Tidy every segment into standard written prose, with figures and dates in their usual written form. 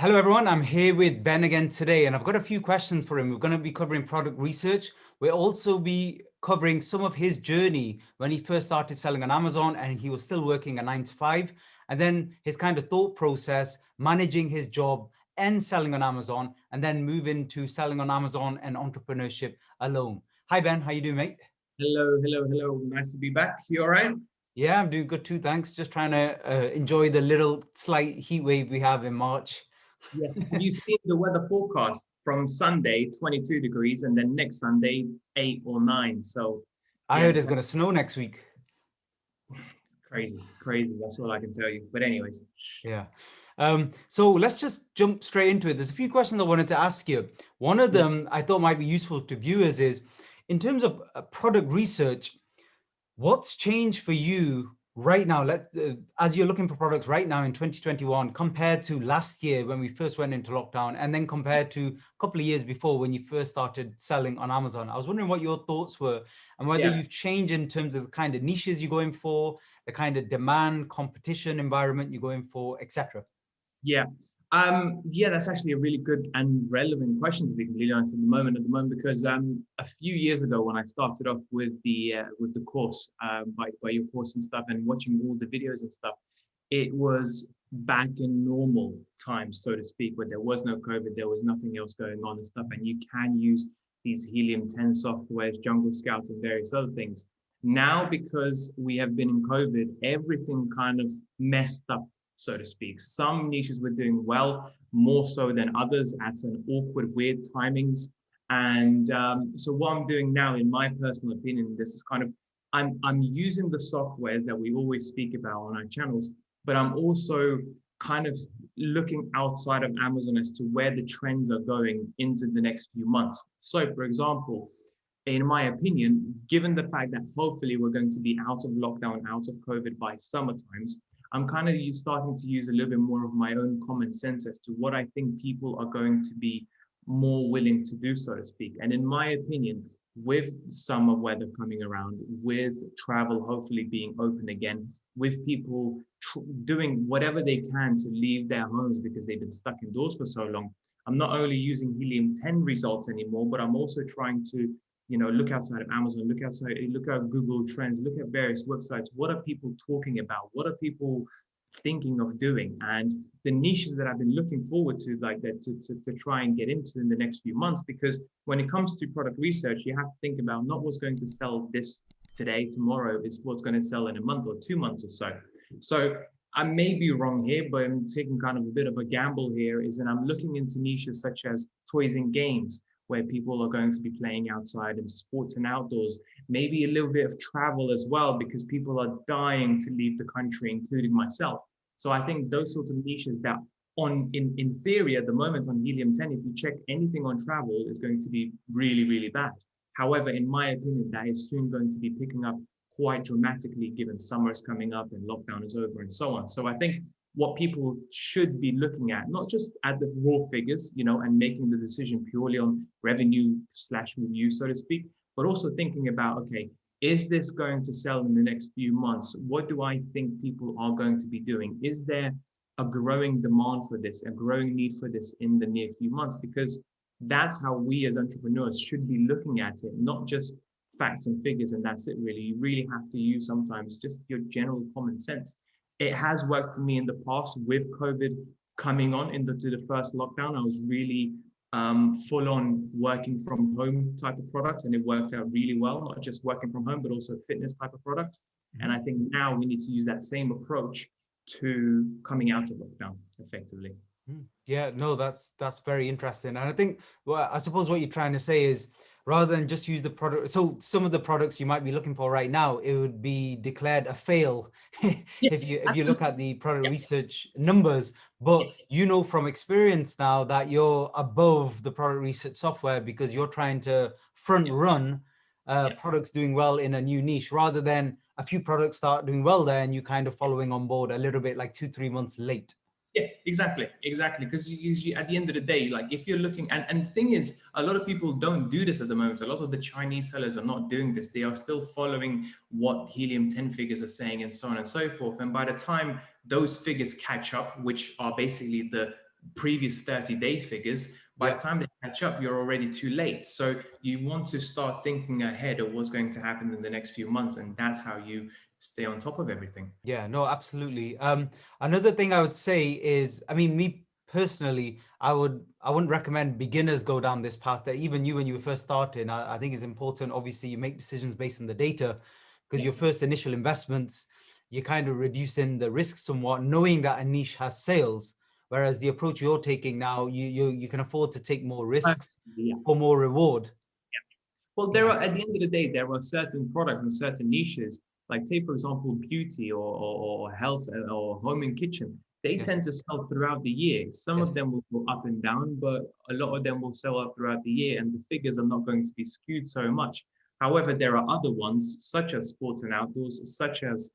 Hello, everyone. I'm here with Ben again today, and I've got a few questions for him. We're going to be covering product research. We'll also be covering some of his journey when he first started selling on Amazon and he was still working a 9 to 5, and then his kind of thought process, managing his job and selling on Amazon, and then moving to selling on Amazon and entrepreneurship alone. Hi, Ben. How you doing, mate? Hello, hello, hello. Nice to be back. You all right? Yeah, I'm doing good too. Thanks. Just trying to enjoy the little slight heat wave we have in March. Yes. Have you seen the weather forecast from Sunday, 22 degrees, and then next Sunday, 8 or 9? So, I yeah, heard it's going to snow next week. crazy, crazy. That's all I can tell you. But anyways, Yeah. So let's just jump straight into it. There's a few questions I wanted to ask you. One of yeah, them I thought might be useful to viewers is, in terms of product research, what's changed for you right now? As you're looking for products right now in 2021, compared to last year when we first went into lockdown, and then compared to a couple of years before when you first started selling on Amazon. I was wondering what your thoughts were and whether yeah, you've changed in terms of the kind of niches you're going for, the kind of demand, competition environment you're going for, etc. yeah. Yeah, that's actually a really good and relevant question to be completely honest at the moment, because a few years ago when I started off with the course, by your course and stuff, and watching all the videos and stuff, it was back in normal times, so to speak, where there was no COVID, there was nothing else going on and stuff, and you can use these Helium 10 softwares, Jungle Scouts, and various other things. Now, because we have been in COVID, everything kind of messed up, so to speak. Some niches were doing well, more so than others at an awkward, weird timings. And so what I'm doing now, in my personal opinion, this is kind of, I'm using the softwares that we always speak about on our channels, but I'm also kind of looking outside of Amazon as to where the trends are going into the next few months. So, for example, in my opinion, given the fact that hopefully we're going to be out of lockdown, out of COVID by summer times, I'm kind of starting to use a little bit more of my own common sense as to what I think people are going to be more willing to do, so to speak. And in my opinion, with summer weather coming around, with travel hopefully being open again, with people doing whatever they can to leave their homes because they've been stuck indoors for so long, I'm not only using Helium 10 results anymore, but I'm also trying to, look outside of Amazon, look at Google Trends, look at various websites. What are people talking about? What are people thinking of doing? And the niches that I've been looking forward to, like that, to try and get into in the next few months, because when it comes to product research, you have to think about not what's going to sell this today, tomorrow, is what's going to sell in a month or 2 months or so. So I may be wrong here, but I'm taking kind of a bit of a gamble here, is that I'm looking into niches such as toys and games, where people are going to be playing outside, and sports and outdoors, maybe a little bit of travel as well, because people are dying to leave the country, including myself. So I think those sort of niches that in theory at the moment on Helium 10, if you check anything on travel, is going to be really, really bad. However, in my opinion, that is soon going to be picking up quite dramatically, given summer is coming up and lockdown is over and so on. So I think what people should be looking at, not just at the raw figures, and making the decision purely on revenue/review, so to speak, but also thinking about, okay, is this going to sell in the next few months? What do I think people are going to be doing? Is there a growing demand for this, a growing need for this in the near few months? Because that's how we as entrepreneurs should be looking at it, not just facts and figures, and that's it really. You really have to use sometimes just your general common sense. It has worked for me in the past with COVID coming on to the first lockdown. I was really full on working from home type of products, and it worked out really well, not just working from home, but also fitness type of products. And I think now we need to use that same approach to coming out of lockdown effectively. Yeah, no, that's very interesting. And I think, well, I suppose what you're trying to say is, rather than just use the product, so some of the products you might be looking for right now, it would be declared a fail Yeah, if you look at the product research numbers. But yes, you know from experience now that you're above the product research software because you're trying to front yeah, run yeah. products doing well in a new niche, rather than a few products start doing well there and you kind of following on board a little bit like 2-3 months late. Yeah, exactly, exactly. Because at the end of the day, like if you're looking, and the thing is, a lot of people don't do this at the moment. A lot of the Chinese sellers are not doing this. They are still following what Helium 10 figures are saying, and so on and so forth. And by the time those figures catch up, which are basically the previous 30-day figures. By Yeah. the time they catch up, you're already too late. So you want to start thinking ahead of what's going to happen in the next few months, and that's how you stay on top of everything. Yeah, no, absolutely. Another thing I would say is, I mean, me personally, I wouldn't recommend beginners go down this path. That even you, when you were first starting, I think it's important. Obviously, you make decisions based on the data, because Yeah. your first initial investments, you're kind of reducing the risk somewhat, knowing that a niche has sales. Whereas the approach you're taking now, you can afford to take more risks Yeah. for more reward. Well, there Yeah. are, at the end of the day, there are certain products and certain niches, like take, for example, beauty or health or home and kitchen. They Yes. tend to sell throughout the year. Some of Yes. them will go up and down, but a lot of them will sell up throughout the year, and the figures are not going to be skewed so much. However, there are other ones, such as sports and outdoors, such as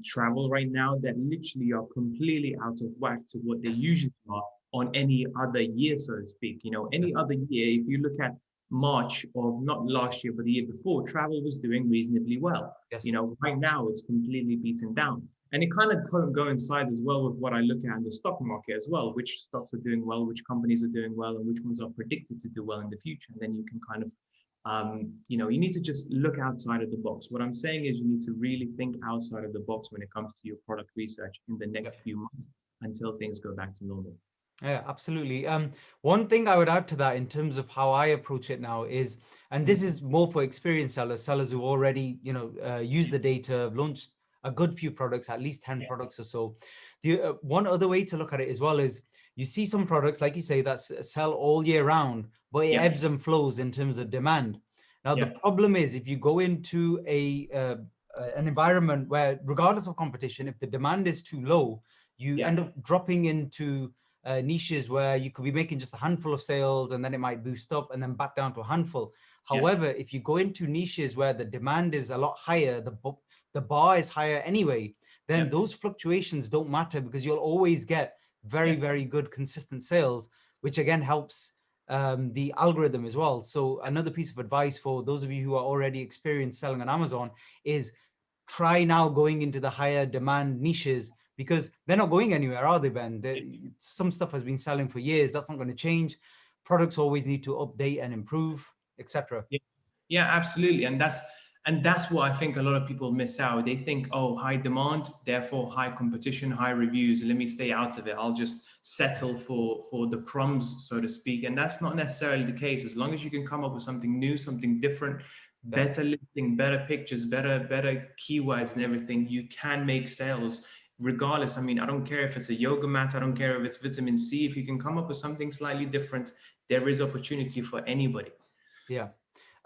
travel right now, that literally are completely out of whack to what they Yes. usually are on any other year, so to speak. You know, Yes. any other year, if you look at March of not last year, but the year before, travel was doing reasonably well. Yes. You know, right now it's completely beaten down. And it kind of coincides as well with what I look at in the stock market as well, which stocks are doing well, which companies are doing well, and which ones are predicted to do well in the future. And then you can kind of, you need to just look outside of the box. What I'm saying is you need to really think outside of the box when it comes to your product research in the next few months until things go back to normal. Yeah, absolutely. One thing I would add to that in terms of how I approach it now is, and this Mm. is more for experienced sellers, sellers who already, use the data, launched a good few products, at least 10 Yeah, products or so. The one other way to look at it as well is you see some products, like you say, that sell all year round, but it yeah, ebbs and flows in terms of demand. Now, the yeah, problem is if you go into an environment where, regardless of competition, if the demand is too low, you yeah, end up dropping into niches where you could be making just a handful of sales and then it might boost up and then back down to a handful. yeah, However, if you go into niches where the demand is a lot higher, the bar is higher anyway, then yeah, those fluctuations don't matter because you'll always get very, yeah. very good consistent sales, which again helps the algorithm as well. So another piece of advice for those of you who are already experienced selling on Amazon is try now going into the higher demand niches because they're not going anywhere, are they, Ben? Some stuff has been selling for years. That's not going to change. Products always need to update and improve, etc. Yeah, yeah, absolutely. And that's what I think a lot of people miss out. They think, oh, high demand, therefore high competition, high reviews. Let me stay out of it. I'll just settle for the crumbs, so to speak. And that's not necessarily the case. As long as you can come up with something new, something different, Yes. better listing, better pictures, better keywords and everything, you can make sales regardless. I mean, I don't care if it's a yoga mat, I don't care if it's vitamin C. If you can come up with something slightly different, there is opportunity for anybody. Yeah.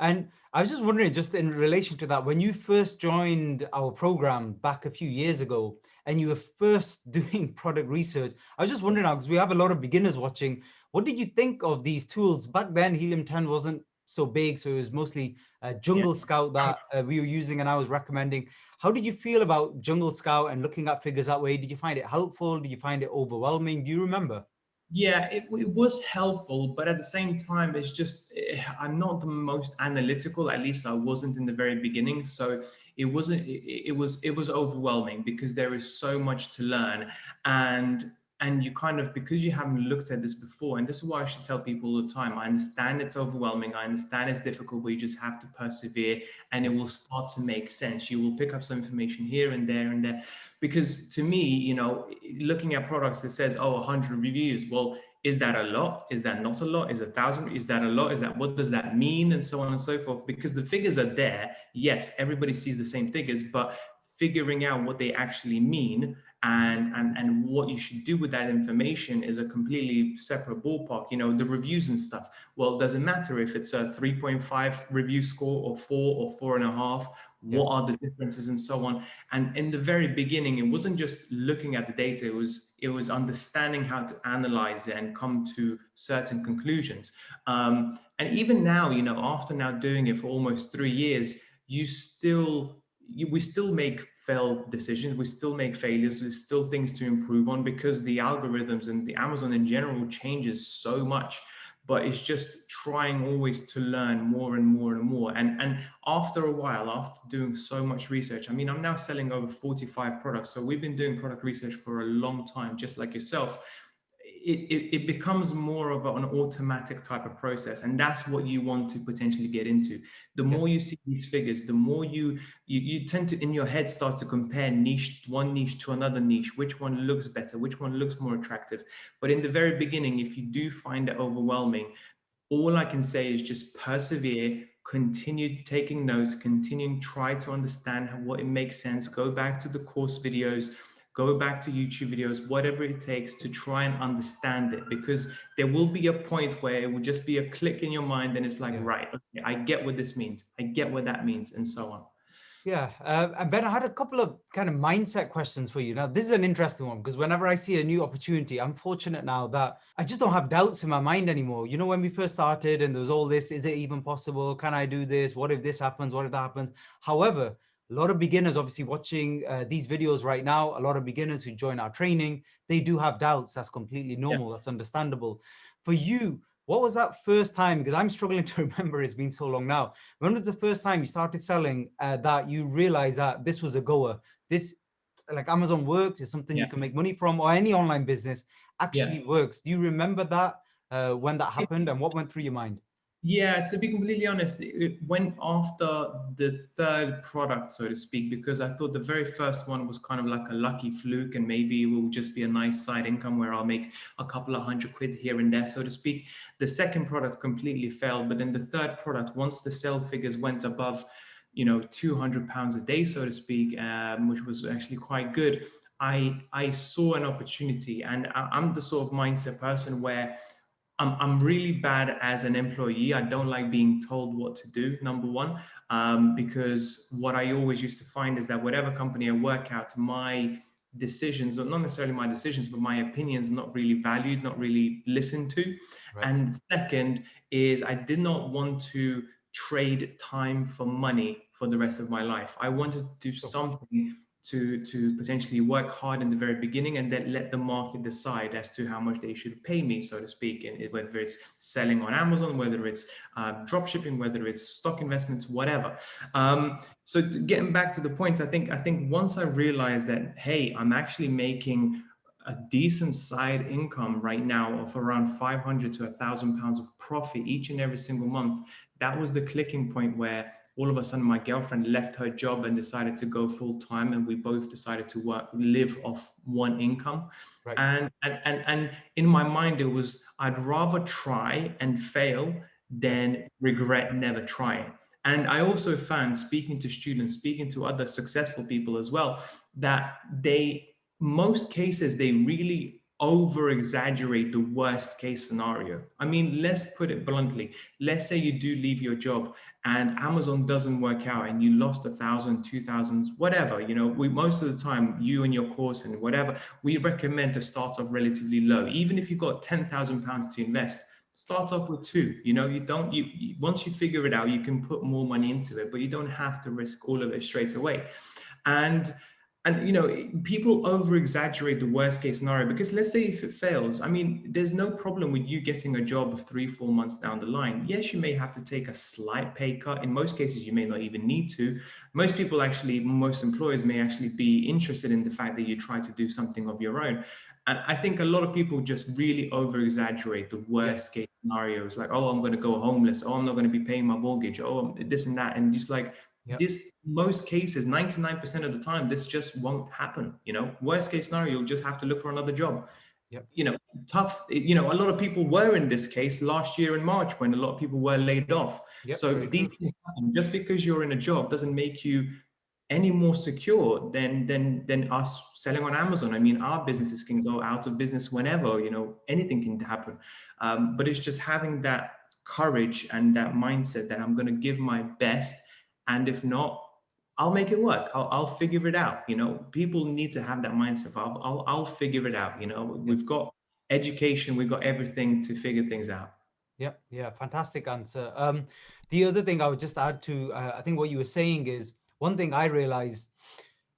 And I was just wondering, just in relation to that, when you first joined our program back a few years ago and you were first doing product research, I was just wondering now, because we have a lot of beginners watching, what did you think of these tools? Back then, Helium 10 wasn't so big, so it was mostly Yeah. Jungle Scout that we were using and I was recommending. How did you feel about Jungle Scout and looking at figures that way? Did you find it helpful? Did you find it overwhelming? Do you remember? Yeah, it was helpful, but at the same time, it's just I'm not the most analytical. At least I wasn't in the very beginning, so it was overwhelming because there is so much to learn, and you kind of, because you haven't looked at this before, and this is why I should tell people all the time. I understand it's overwhelming. I understand it's difficult, but you just have to persevere, and it will start to make sense. You will pick up some information here and there and there. Because to me, looking at products that says, oh, 100 reviews, well, is that a lot? Is that not a lot? Is 1,000? Is that a lot? Is that, what does that mean? And so on and so forth. Because the figures are there. Yes, everybody sees the same figures, but figuring out what they actually mean and what you should do with that information is a completely separate ballpark. The reviews and stuff, well, it doesn't matter if it's a 3.5 review score or 4 or 4.5. What Yes. are the differences and so on? And in the very beginning, it wasn't just looking at the data, it was understanding how to analyze it and come to certain conclusions. And even now, after now doing it for almost 3 years, we still make failed decisions, we still make failures, there's still things to improve on because the algorithms and the Amazon in general changes so much. But it's just trying always to learn more and more and more. And after a while, after doing so much research, I mean, I'm now selling over 45 products. So we've been doing product research for a long time, just like yourself. it becomes more of an automatic type of process, and that's what you want to potentially get into. The more Yes. you see these figures, the more you tend to in your head start to compare one niche to another niche, which one looks better, which one looks more attractive. But in the very beginning, if you do find it overwhelming, all I can say is just persevere, continue taking notes, continuing try to understand what it makes sense, go back to the course videos, go back to YouTube videos, whatever it takes to try and understand it, because there will be a point where it will just be a click in your mind and it's like, Yeah. right, okay, I get what this means, I get what that means, and so on. Yeah, and Ben, I had a couple of kind of mindset questions for you. Now, this is an interesting one because whenever I see a new opportunity, I'm fortunate now that I just don't have doubts in my mind anymore. You know, when we first started and there was all this, is it even possible? Can I do this? What if this happens? What if that happens? However, a lot of beginners obviously watching these videos right now, a lot of beginners who join our training, they do have doubts. That's completely Yeah. normal. That's understandable. For you, what was that first time? Because I'm struggling to remember, it's been so long now. When was the first time you started selling that you realized that this was a goer? This, like Amazon works, is something Yeah. you can make money from, or any online business Yeah. actually works. Do you remember that when that happened and what went through your mind? Yeah, to be completely honest, it went after the third product, so to speak, because I thought the very first one was kind of like a lucky fluke, and maybe it will just be a nice side income where I'll make a couple of £100 here and there, so to speak. The second product completely failed, but then the third product, once the sale figures went above, £200 a day, so to speak, which was actually quite good, I saw an opportunity, and I'm the sort of mindset person where I'm really bad as an employee. I don't like being told what to do, number one, because what I always used to find is that whatever company I work out, my decisions, or not necessarily my decisions, but my opinions, not really valued, not really listened to. Right. And second is I did not want to trade time for money for the rest of my life. I wanted to do Sure. something to potentially work hard in the very beginning and then let the market decide as to how much they should pay me, so to speak, and whether it's selling on Amazon, whether it's drop shipping, whether it's stock investments, whatever. Getting back to the point, I think once I realized that, hey, I'm actually making a decent side income right now of around 500 to £1,000 of profit each and every single month, that was the clicking point where all of a sudden my girlfriend left her job and decided to go full time, and we both decided to live off one income. Right. And in my mind, it was, I'd rather try and fail Yes. than regret never trying. And I also found, speaking to students, speaking to other successful people as well, that most cases, they really over exaggerate the worst case scenario. I mean, let's put it bluntly. Let's say you do leave your job and Amazon doesn't work out and you lost 1,000, 2,000, whatever. We most of the time, you and your course and whatever, we recommend to start off relatively low. Even if you've got £10,000 to invest, start off with two. Once you figure it out, you can put more money into it, but you don't have to risk all of it straight away. And people over exaggerate the worst case scenario, because let's say if it fails, I mean, there's no problem with you getting a job of 3-4 months down the line. Yes, you may have to take a slight pay cut. In most cases, you may not even need to. Most employers may actually be interested in the fact that you try to do something of your own. And I think a lot of people just really over exaggerate the Yeah. worst case scenarios, like, oh, I'm going to go homeless. Oh, I'm not going to be paying my mortgage. Oh, this and that. And just like, Yep. this, most cases, 99% of the time, this just won't happen. Worst case scenario, you'll just have to look for another job. Yep. Tough. A lot of people were in this case last year in March when a lot of people were laid off. Yep. So Very these true. things happen. Just because you're in a job doesn't make you any more secure than us selling on Amazon. I mean, our businesses can go out of business whenever. Anything can happen. But it's just having that courage and that mindset that I'm going to give my best, and if not, I'll make it work. I'll figure it out. People need to have that mindset of, I'll figure it out. Yes. We've got education, we've got everything to figure things out. Yep. Yeah. Fantastic answer. The other thing I would just add to, I think what you were saying is one thing I realized.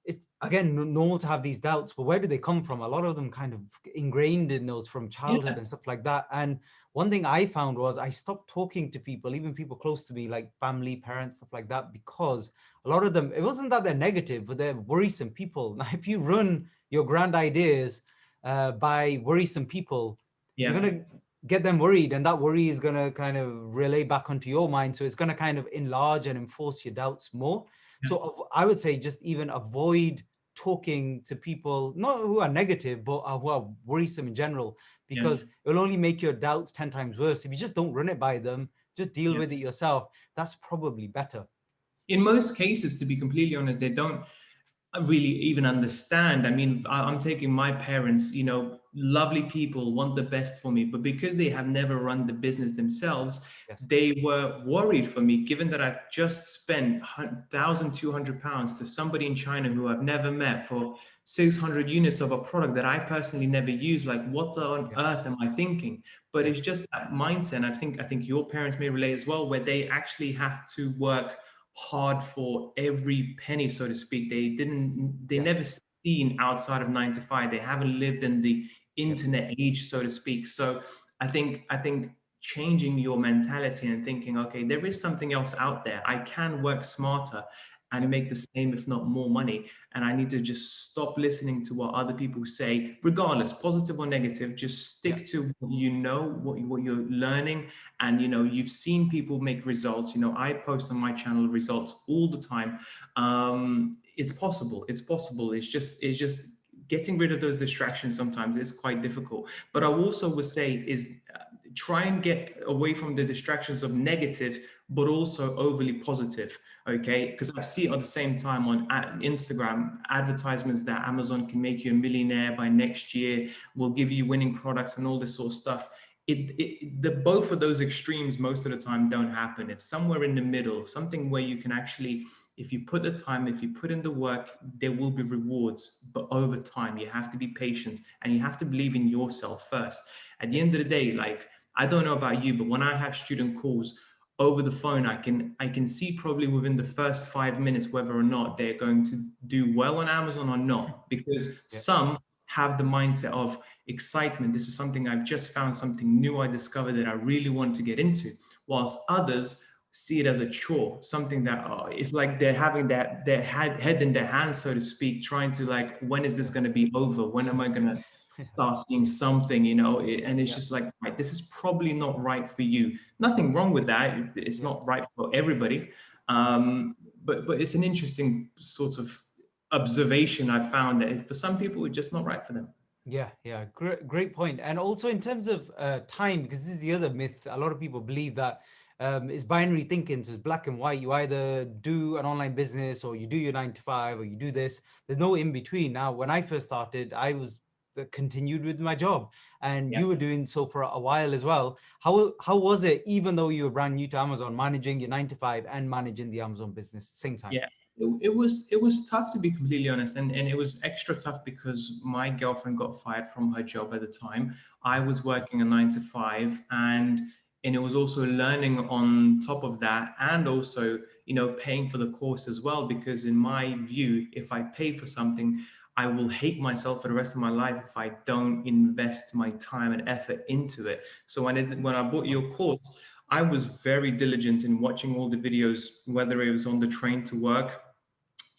It's again normal to have these doubts, but where do they come from? A lot of them kind of ingrained in us from childhood Yeah, and stuff like that. And one thing I found was I stopped talking to people, even people close to me, like family, parents, stuff like that, because a lot of them, it wasn't that they're negative, but they're worrisome people. Now, if you run your grand ideas by worrisome people, Yeah. you're going to get them worried, and that worry is going to kind of relay back onto your mind. So it's going to kind of enlarge and enforce your doubts more. Yeah. So I would say just even avoid talking to people, not who are negative, but who are worrisome in general, Yeah. because it will only make your doubts 10 times worse. If you just don't run it by them, just deal Yeah. with it yourself, that's probably better. In most cases, to be completely honest, they don't really even understand. I mean, I'm taking my parents, lovely people, want the best for me, but because they have never run the business themselves, Yes. they were worried for me, given that I just spent £1,200 to somebody in China who I've never met for 600 units of a product that I personally never use. Like, what on Yeah. earth am I thinking? But it's Yes. just that mindset. I think your parents may relate as well, where they actually have to work hard for every penny, so to speak. They never Yes. seen outside of 9 to 5. They haven't lived in the Yep. internet age, so to speak. So I think changing your mentality and thinking, okay, there is something else out there. I can work smarter and Yep. make the same, if not more money. And I need to just stop listening to what other people say, regardless, positive or negative. Just Yeah. stick to what you know, what you're learning, and you've seen people make results. I post on my channel results all the time. It's possible. It's just getting rid of those distractions sometimes is quite difficult. But I also would say is try and get away from the distractions of negative but also overly positive. Okay, because I see at the same time on Instagram advertisements that Amazon can make you a millionaire by next year, will give you winning products and all this sort of stuff. The both of those extremes most of the time don't happen. It's somewhere in the middle, something where you can actually, if you put the time, if you put in the work, there will be rewards. But over time, you have to be patient and you have to believe in yourself first. At the Yep. end of the day, like, I don't know about you, but when I have student calls over the phone, I can see probably within the first 5 minutes whether or not they're going to do well on Amazon or not, because Yep. some have the mindset of excitement. This is something I've just found, something new I discovered that I really want to get into, whilst others see it as a chore, something that it's like they're having their head in their hands, so to speak, trying to, like, when is this Yeah. going to be over? When am I going to start seeing something? And it's Yeah. just like, right, this is probably not right for you. Nothing wrong with that. It's Yes. not right for everybody. Yeah. But it's an interesting sort of observation. I found that for some people, it's just not right for them. Yeah, yeah, great point. And also in terms of time, because this is the other myth, a lot of people believe that it's binary thinking, so it's black and white. You either do an online business or you do your 9 to 5 or you do this. There's no in between. Now, when I first started, I was continued with my job, and Yeah. you were doing so for a while as well. How was it, even though you were brand new to Amazon, managing your 9 to 5 and managing the Amazon business at the same time? Yeah, it was tough, to be completely honest, and it was extra tough because my girlfriend got fired from her job at the time. I was working a 9 to 5, and it was also learning on top of that, and also paying for the course as well. Because in my view, if I pay for something, I will hate myself for the rest of my life if I don't invest my time and effort into it. So when I bought your course, I was very diligent in watching all the videos, whether it was on the train to work,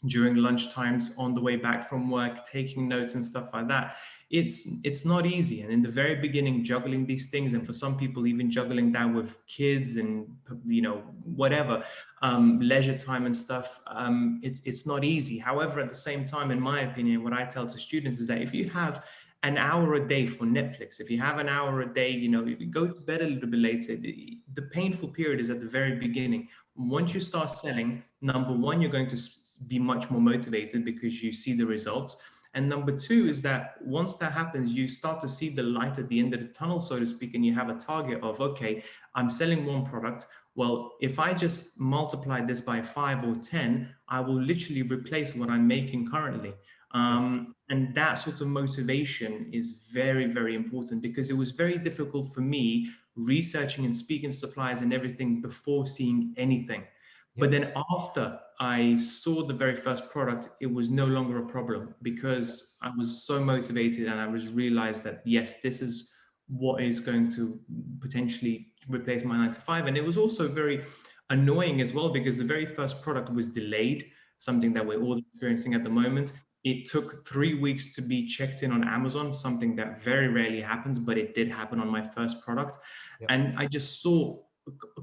during lunch times, on the way back from work, taking notes and stuff like that. It's not easy. And in the very beginning, juggling these things, and for some people, even juggling that with kids and whatever, leisure time and stuff, it's not easy. However, at the same time, in my opinion, what I tell to students is that if you have an hour a day for Netflix, if you have an hour a day, if you go to bed a little bit later, the painful period is at the very beginning. Once you start selling, number one, you're going to be much more motivated because you see the results. And number two is that once that happens, you start to see the light at the end of the tunnel, so to speak, and you have a target of, okay, I'm selling one product. Well, if I just multiply this by 5 or 10, I will literally replace what I'm making currently. Yes. And that sort of motivation is very, very important, because it was very difficult for me researching and speaking to suppliers and everything before seeing anything. But Yep. then after I saw the very first product, it was no longer a problem, because I was so motivated and I was realized that, yes, this is what is going to potentially replace my 9 to 5. And it was also very annoying as well, because the very first product was delayed, something that we're all experiencing at the moment. It took 3 weeks to be checked in on Amazon, something that very rarely happens, but it did happen on my first product. Yep. And I just saw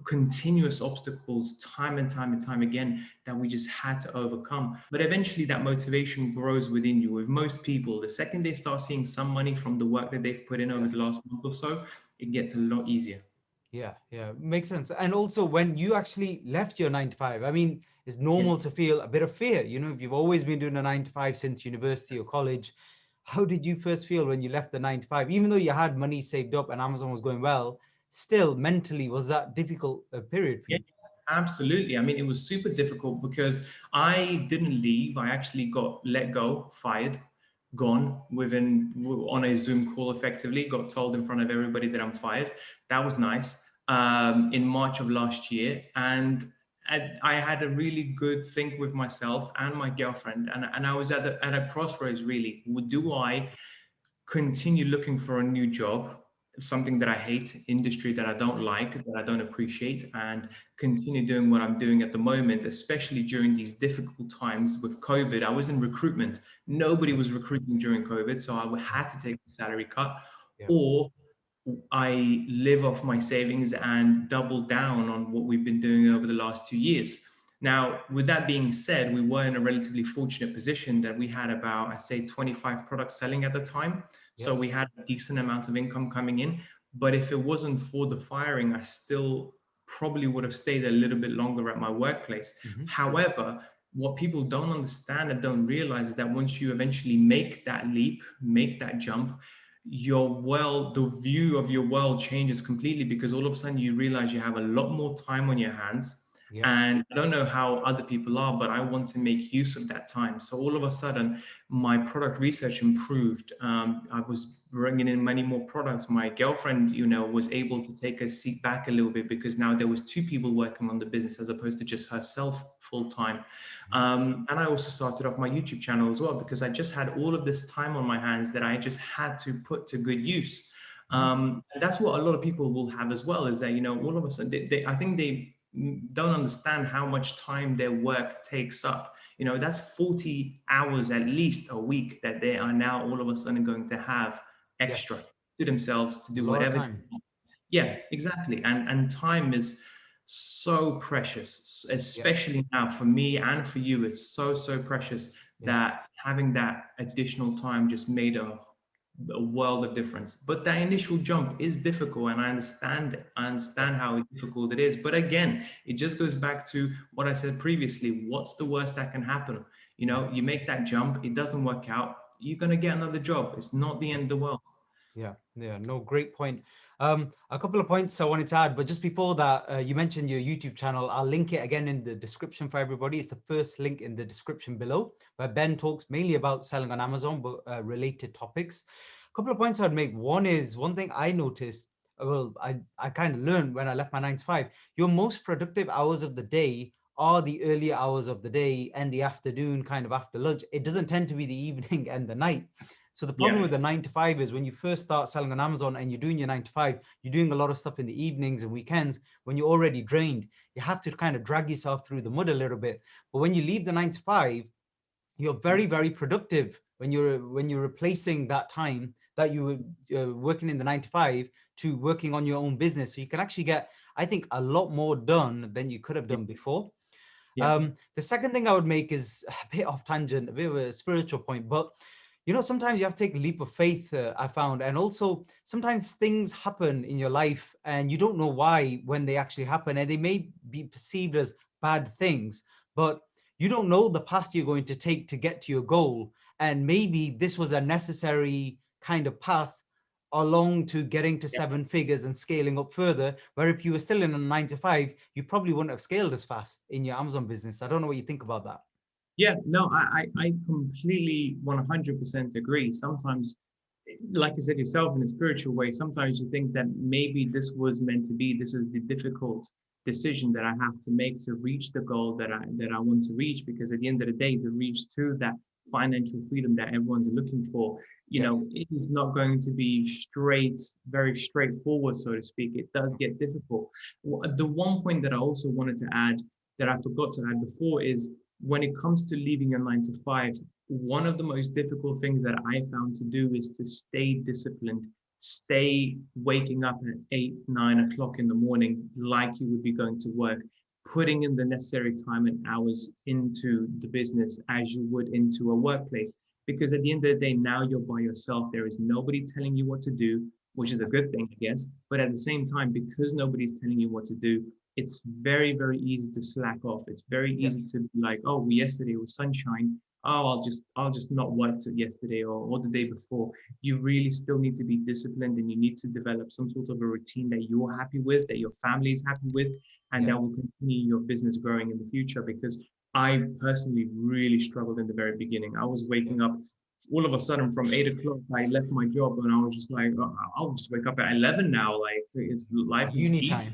continuous obstacles time and time and time again that we just had to overcome. But eventually that motivation grows within you. With most people, the second they start seeing some money from the work that they've put in over the Yes. last month or so, it gets a lot easier. Yeah, yeah, makes sense. And also, when you actually left your 9 to 5, I mean, it's Yeah. normal to feel a bit of fear. You know, if you've always been doing a 9 to 5 since university or college, how did you first feel when you left the 9 to 5? Even though you had money saved up and Amazon was going well, still mentally, was that difficult period for Yeah, you? absolutely. I mean, it was super difficult because I didn't leave. I actually got let go, fired, gone within on a Zoom call. Effectively, got told in front of everybody that I'm fired. That was nice. In March of last year, and I had a really good think with myself and my girlfriend, and I was at a crossroads. Really, do I continue looking for a new job, something that I hate, industry that I don't like, that I don't appreciate, and continue doing what I'm doing at the moment, especially during these difficult times with COVID? I was in recruitment. Nobody Yep. was recruiting during COVID, so I Yeah. had to take a salary cut, Yeah. or I live off my savings and double down on what we've been doing over the last 2 years. Now, with that being said, we were in a relatively fortunate position that we had about, I say, 25 products selling at the time. So Yep. we had a decent amount of income coming in. But if it wasn't for the firing, I still probably would have stayed a little bit longer at my workplace. Hmm. However, what people don't understand and don't realize is that once you eventually make that leap, make that jump, the view of your world changes completely, because all of a sudden you realize you have a lot more time on your hands. Yep. And I don't know how other people are, but I want to make use of that time. So all of a sudden, my product research improved. I was bringing in many more products. My girlfriend, was able to take a seat back a little bit, because now there was two people working on the business as opposed to just herself full time. And I also started off my YouTube channel as well, because I just had all of this time on my hands that I just had to put to good use. Hmm. And that's what a lot of people will have as well, is that, all of a sudden, I think they don't understand how much time their work takes up. That's 40 hours at least a week that they are now all of a sudden going to have Yes. extra to themselves to A do lot of whatever. time. Yeah, exactly. And time is so precious, Yeah. especially now for me and for you. It's so, so precious Yeah. that having that additional time just made a world of difference. But that initial jump is difficult, and I understand it. I Yep. understand how difficult it is. But again, it just goes back to what I said previously. What's the worst that can happen? You make that jump, it doesn't work out, you're going to get another job. It's not the end of the world. Yeah, yeah, no, great point. A couple of points I wanted to add, but just before that, you mentioned your YouTube channel. I'll link it again in the description for everybody. It's the first link in the description below, where Ben talks mainly about selling on Amazon, but related topics. A couple of points I'd make. One thing I noticed, well, I kind of learned when I left my 9 to 5, your most productive hours of the day are the early hours of the day and the afternoon, kind of after lunch. It doesn't tend to be the evening and the night. So the problem Yeah. with the 9 to 5 is when you first start selling on Amazon and you're doing your 9 to 5, you're doing a lot of stuff in the evenings and weekends when you're already drained. You have to kind of drag yourself through the mud a little bit. But when you leave the 9 to 5, you're very, very productive when you're replacing that time that you were working in the 9 to 5 to working on your own business. So you can actually get, I think, a lot more done than you could have Yeah. done before. Yeah. The second thing I would make is a bit off tangent, a bit of a spiritual point, but sometimes you have to take a leap of faith, I found. And also, sometimes things happen in your life and you don't know why when they actually happen, and they may be perceived as bad things, but you don't know the path you're going to take to get to your goal. And maybe this was a necessary kind of path along to getting to Yeah. 7 figures and scaling up further, where if you were still in a 9 to 5, you probably wouldn't have scaled as fast in your Amazon business. I don't know what you think about that. Yeah, no, I completely 100% agree. Sometimes, like you said yourself, in a spiritual way, sometimes you think that maybe this was meant to be. This is the difficult decision that I have to make to reach the goal that I want to reach. Because at the end of the day, the reach to that financial freedom that everyone's looking for, Yeah. it is not going to be very straightforward, so to speak. It does get difficult. The one point that I also wanted to add that I forgot to add before is, when it comes to leaving a 9 to 5, one of the most difficult things that I found to do is to stay disciplined, stay waking up at 8, 9 o'clock in the morning, like you would be going to work, putting in the necessary time and hours into the business as you would into a workplace. Because at the end of the day, now you're by yourself. There is nobody telling you what to do, which is a good thing, I guess. But at the same time, because nobody's telling you what to do, it's very, very easy to slack off. It's very easy Yes. to be like, oh, yesterday was sunshine. Oh, I'll just not work till yesterday or the day before. You really still need to be disciplined, and you need to develop some sort of a routine that you're happy with, that your family is happy with, and Yeah. that will continue your business growing in the future. Because I personally really struggled in the very beginning. I was Yeah. waking up all of a sudden from 8 o'clock. I left my job and I was just like, oh, I'll just wake up at 11 now. Like, it's life is Uni easy. time.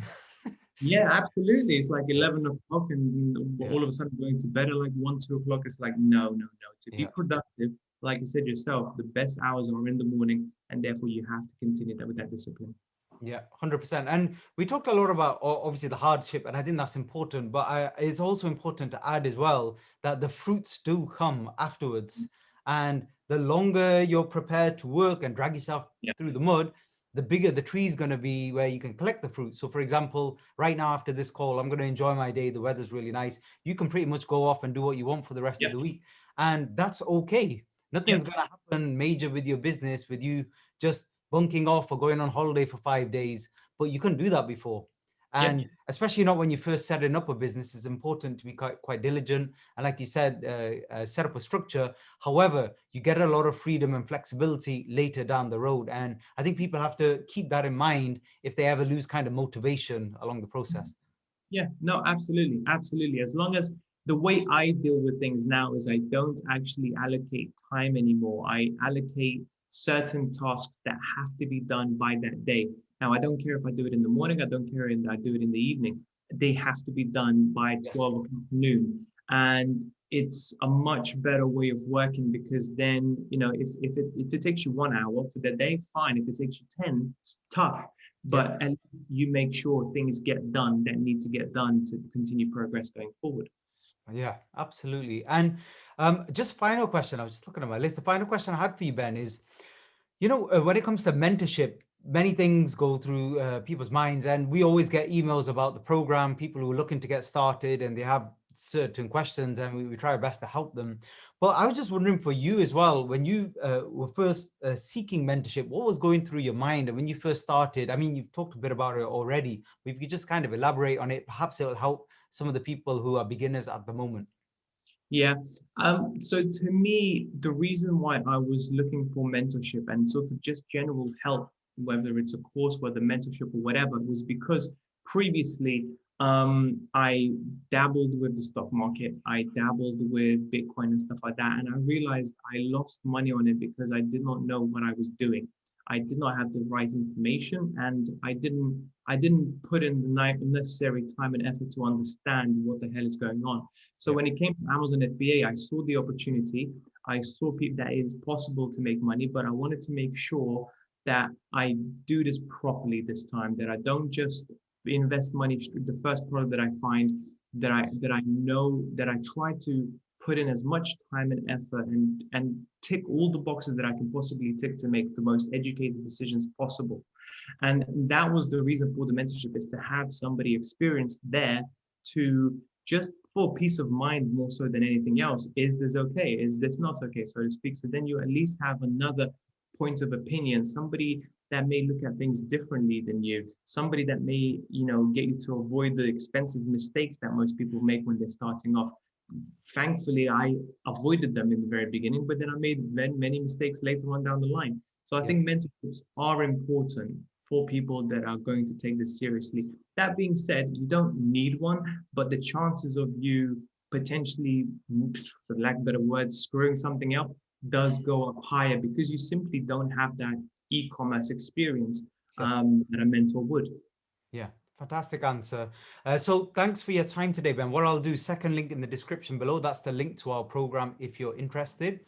Yeah, absolutely. It's like Yeah. 11 o'clock and Yeah. all of a sudden going to bed at like 1, 2 o'clock. It's like, no, no, no. To be Yeah. productive, like you said yourself, the best hours are in the morning, and therefore you have to continue that with that discipline. Yeah, 100%. And we talked a lot about obviously the hardship, and I think that's important. But it's also important to add as well that the fruits do come afterwards. And the longer you're prepared to work and drag yourself Yeah, through the mud, the bigger the tree is going to be where you can collect the fruit. So, for example, right now after this call, I'm going to enjoy my day. The weather's really nice. You can pretty much go off and do what you want for the rest yeah, of the week, and that's okay. yeah, Nothing's going to happen major with your business with you just bunking off or going on holiday for 5 days, but you couldn't do that before. yeah. And especially not when you're first setting up a business, it's important to be quite diligent. And like you said, set up a structure. However, you get a lot of freedom and flexibility later down the road. And I think people have to keep that in mind if they ever lose kind of motivation along the process. Yeah, no, absolutely. Absolutely. As long as the way I deal with things now is I don't actually allocate time anymore. I allocate certain tasks that have to be done by that day. Now, I don't care if I do it in the morning, I don't care if I do it in the evening. They have to be done by Yes. 12 o'clock noon. And it's a much better way of working, because then, if it takes you 1 hour for the day, fine. If it takes you 10, it's tough, Yeah. but and you make sure things get done that need to get done to continue progress going forward. Yeah, absolutely. And just final question, I was just looking at my list. The final question I had for you, Ben, is, when it comes to mentorship, many things go through people's minds, and we always get emails about the program, people who are looking to get started and they have certain questions, and we try our best to help them. But I was just wondering for you as well, when you were first seeking mentorship, what was going through your mind? And when you first started, I mean, you've talked a bit about it already, but if you could just kind of elaborate on it, perhaps it'll help some of the people who are beginners at the moment. Yeah. So to me, the reason why I was looking for mentorship and sort of just general help, whether it's a course, whether mentorship or whatever, was because previously I dabbled with the stock market. I dabbled with Bitcoin and stuff like that. And I realized I lost money on it because I did not know what I was doing. I did not have the right information, and I didn't put in the necessary time and effort to understand what the hell is going on. So when Yes. it came to Amazon FBA, I saw the opportunity. I saw that it is possible to make money, but I wanted to make sure that I do this properly this time, that I don't just invest money. The first product that I find, that I know, that I try to put in as much time and effort and tick all the boxes that I can possibly tick to make the most educated decisions possible. And that was the reason for the mentorship, is to have somebody experienced there to just for peace of mind more so than anything else. Is this okay? Is this not okay, so to speak? So then you at least have another point of opinion, somebody that may look at things differently than you, somebody that may, get you to avoid the expensive mistakes that most people make when they're starting off. Thankfully, I avoided them in the very beginning, but then I made many mistakes later on down the line. So I Yeah. think mentorships are important for people that are going to take this seriously. That being said, you don't need one, but the chances of you potentially, for lack of better words, screwing something up does go up higher, because you simply don't have that e-commerce experience Yes. that a mentor would. Yeah, fantastic answer. So thanks for your time today, Ben. What I'll do, second link in the description below, that's the link to our program if you're interested.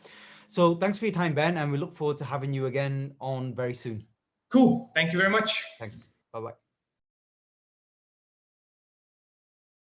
So thanks for your time, Ben, and we look forward to having you again on very soon. Cool. Thank you very much. Thanks. Bye-bye.